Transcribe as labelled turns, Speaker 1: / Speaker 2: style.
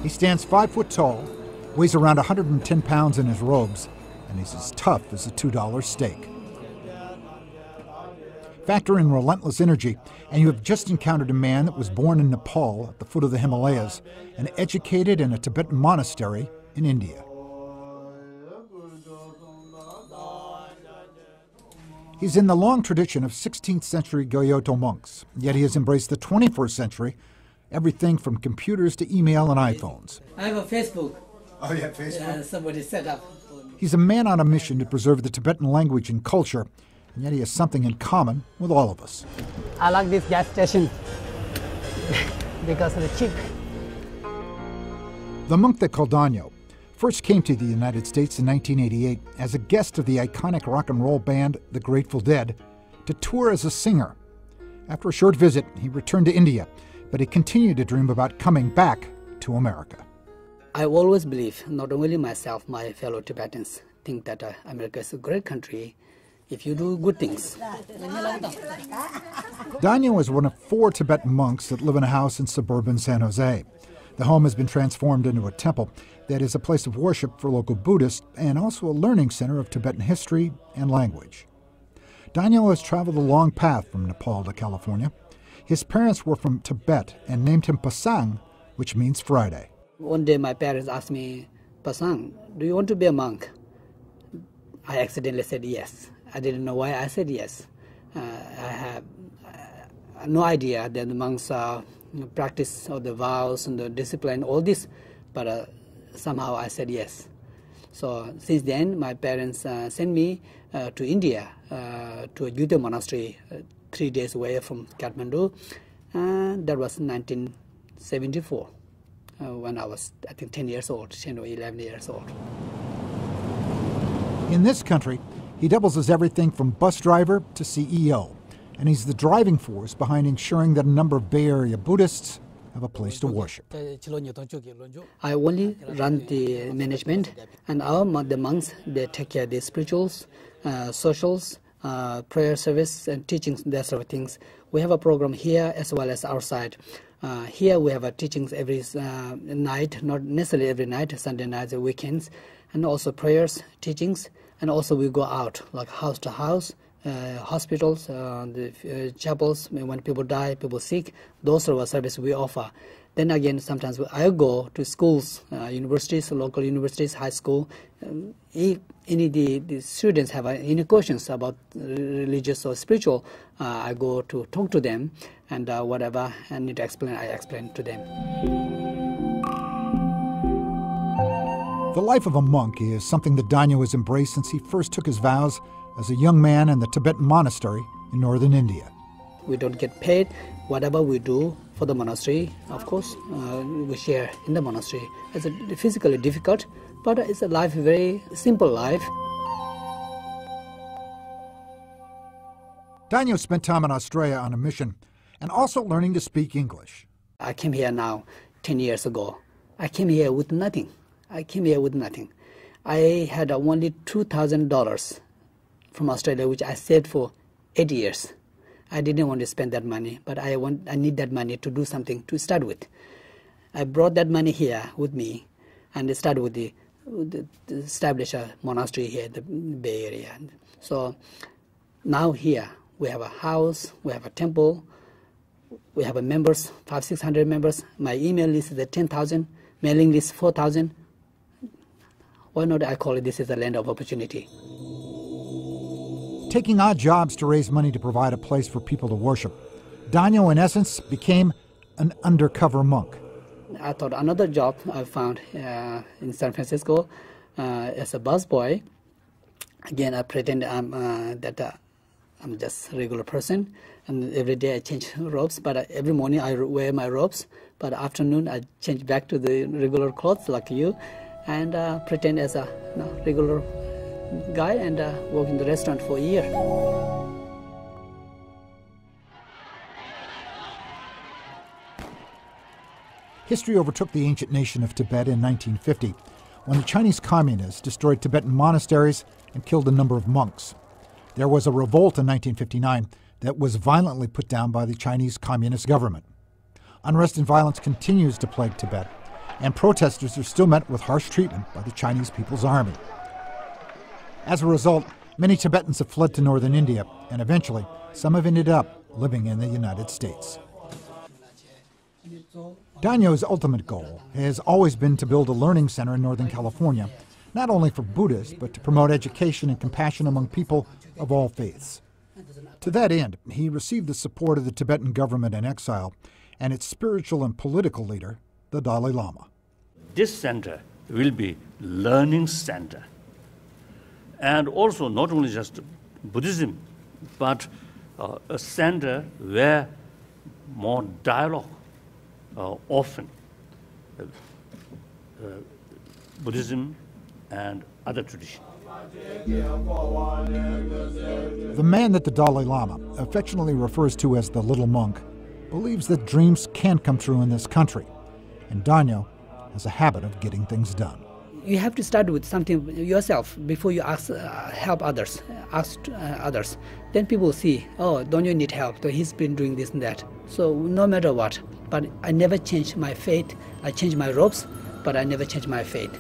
Speaker 1: He stands 5 foot tall, weighs around 110 pounds in his robes, and he's as tough as a $2 steak. Factor in relentless energy, and you have just encountered a man that was born in Nepal at the foot of the Himalayas and educated in a Tibetan monastery in India. He's in the long tradition of 16th century Gyuto monks, yet he has embraced the 21st century, everything from computers to email and iPhones.
Speaker 2: I have a Facebook.
Speaker 1: Oh, you have Facebook?
Speaker 2: Somebody set up.
Speaker 1: He's a man on a mission to preserve the Tibetan language and culture, and yet he has something in common with all of us.
Speaker 2: I like this gas station because it's cheap.
Speaker 1: The monk they call Donyo first came to the United States in 1988 as a guest of the iconic rock and roll band The Grateful Dead to tour as a singer. After a short visit, he returned to India, but he continued to dream about coming back to America.
Speaker 2: I always believe, not only myself, my fellow Tibetans think that America is a great country if you do good things.
Speaker 1: Donyo is one of 4 Tibetan monks that live in a house in suburban San Jose. The home has been transformed into a temple that is a place of worship for local Buddhists and also a learning center of Tibetan history and language. Donyo has traveled a long path from Nepal to California. His parents were from Tibet and named him Pasang, which means Friday.
Speaker 2: One day my parents asked me, Pasang, do you want to be a monk? I accidentally said yes. I didn't know why I said yes. I have no idea that the monks practice all the vows and the discipline, all this, but somehow I said yes. So since then, my parents sent me to India, to a Gyuto monastery, 3 days away from Kathmandu. That was 1974, when I was, I think, 10 years old, 10 or 11 years old.
Speaker 1: In this country, he doubles as everything from bus driver to CEO, and he's the driving force behind ensuring that a number of Bay Area Buddhists have a place to worship.
Speaker 2: I only run the management, and the monks, they take care of the spirituals, socials, prayer service, and teachings, that sort of things. We have a program here as well as outside. Here we have teachings every night, not necessarily every night, Sunday nights and weekends, and also prayers, teachings, and also we go out, like house to house, hospitals, the chapels, when people die, people sick, those sort of services we offer. Then again, sometimes I go to schools, universities, local universities, high school. If any the students have any questions about religious or spiritual, I go to talk to them, and whatever I need to explain, I explain to them.
Speaker 1: The life of a monk is something that Donyo has embraced since he first took his vows as a young man in the Tibetan monastery in northern India.
Speaker 2: We don't get paid. Whatever we do for the monastery, of course, we share in the monastery. It's physically difficult, but it's a life, very simple life.
Speaker 1: Donyo spent time in Australia on a mission and also learning to speak English.
Speaker 2: I came here now 10 years ago. I came here with nothing. I had only $2,000 from Australia, which I saved for 8 years. I didn't want to spend that money, but I need that money to do something to start with. I brought that money here with me and started with the establish a monastery here in the Bay Area. So now here we have a house, we have a temple, we have members, 500-600 members. My email list is at 10,000, mailing list 4,000. Why not I call it this is a land of opportunity?
Speaker 1: Taking odd jobs to raise money to provide a place for people to worship, Donyo, in essence, became an undercover monk.
Speaker 2: I thought another job I found in San Francisco as a busboy. Again, I pretend I'm just a regular person, and every day I change robes. But every morning I wear my robes, but afternoon I change back to the regular clothes like you, and pretend as a regular guy and work in the restaurant for a year.
Speaker 1: History overtook the ancient nation of Tibet in 1950, when the Chinese communists destroyed Tibetan monasteries and killed a number of monks. There was a revolt in 1959 that was violently put down by the Chinese Communist government. Unrest and violence continues to plague Tibet, and protesters are still met with harsh treatment by the Chinese People's Army. As a result, many Tibetans have fled to northern India, and eventually, some have ended up living in the United States. Donyo's ultimate goal has always been to build a learning center in Northern California, not only for Buddhists, but to promote education and compassion among people of all faiths. To that end, he received the support of the Tibetan government in exile and its spiritual and political leader, the Dalai Lama.
Speaker 3: This center will be learning center, and also not only just Buddhism, but a center where more dialogue often Buddhism and other traditions.
Speaker 1: The man that the Dalai Lama affectionately refers to as the little monk believes that dreams can come true in this country, and Donyo has a habit of getting things done.
Speaker 2: You have to start with something yourself before you ask help others. Ask others. Then people see, oh, Donyo need help. So he's been doing this and that. So no matter what, but I never change my faith. I change my robes, but I never change my faith.